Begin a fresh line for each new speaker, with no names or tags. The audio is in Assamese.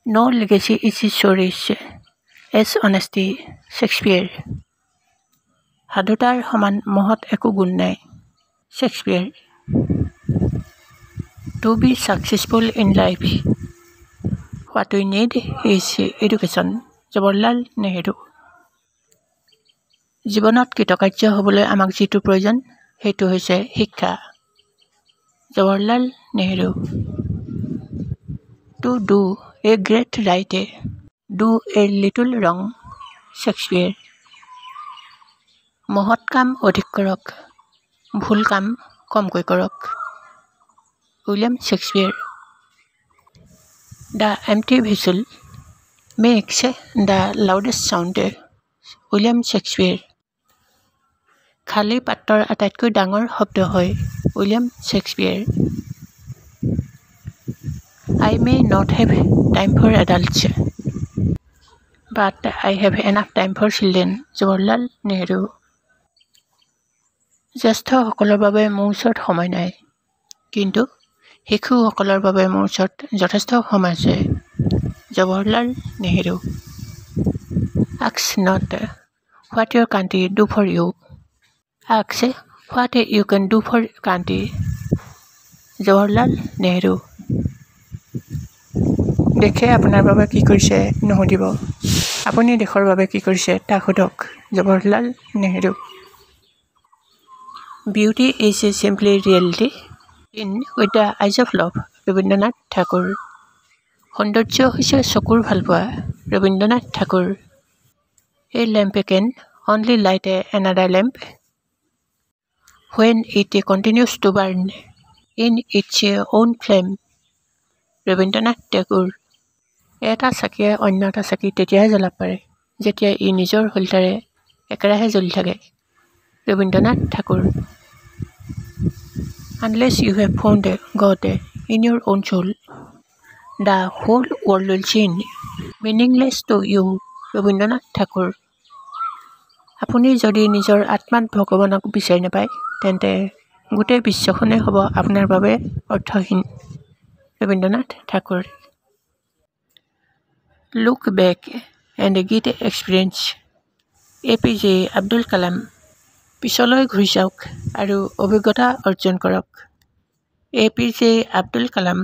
No legacy is so rich as honesty, Shakespeare. সাধুতাৰ সমান মহৎ একো গুণ নাই, Shakespeare. To be successful in life, what we need is education, Jawaharlal Nehru. জীৱনত কৃতকাৰ্য হ'বলৈ আমাক যিটো প্ৰয়োজন সেইটো হৈছে শিক্ষা, Jawaharlal Nehru. To do a great right, do a little wrong, Shakespeare. মহৎ কাম অধিক কৰক, ভুল কাম কমকৈ কৰক, William Shakespeare. The empty vessel makes the loudest sound, William Shakespeare. খালী পাত্ৰৰ আটাইতকৈ ডাঙৰ শব্দ হয়, William Shakespeare. I may not have time for adults, but I have enough time for children, Jawaharlal Nehru. জ্যেষ্ঠসকলৰ বাবে মোৰ ওচৰত সময় নাই, কিন্তু শিশুসকলৰ বাবে মোৰ ওচৰত যথেষ্ট সময় আছে, Jawaharlal Nehru. Ask not what your country do for you, ask what you can do for country, Jawaharlal Nehru. দেশে আপোনাৰ বাবে কি কৰিছে নুসুধিব, আপুনি দেশৰ বাবে কি কৰিছে তাক সোধক, Jawaharlal Nehru. Beauty is simply reality in with the eyes of love, Rabindranath Thakur. সৌন্দৰ্য হৈছে চকুৰ ভালপোৱা, Rabindranath Thakur. A lamp can only light another lamp when it continues to burn in its own flame, Rabindranath Thakur. এটা চাকিয়ে অন্য এটা চাকি তেতিয়াহে জ্বলাব পাৰে যেতিয়া ই নিজৰ শলিতাৰে একেৰাহে জ্বলি থাকে, Rabindranath Thakur. Unless you have found God in your own soul, the whole world will seem meaningless to you, Rabindranath Thakur. আপুনি যদি নিজৰ আত্মাত ভগৱানক বিচাৰি নাপায় তেন্তে গোটেই বিশ্বখনেই হ'ব আপোনাৰ বাবে অৰ্থহীন, Rabindranath Thakur. Look back and get experience, APJ Abdul Kalam. পিছলৈ ঘূৰি চাওক আৰু অভিজ্ঞতা অৰ্জন কৰক, APJ আব্দুল কালাম.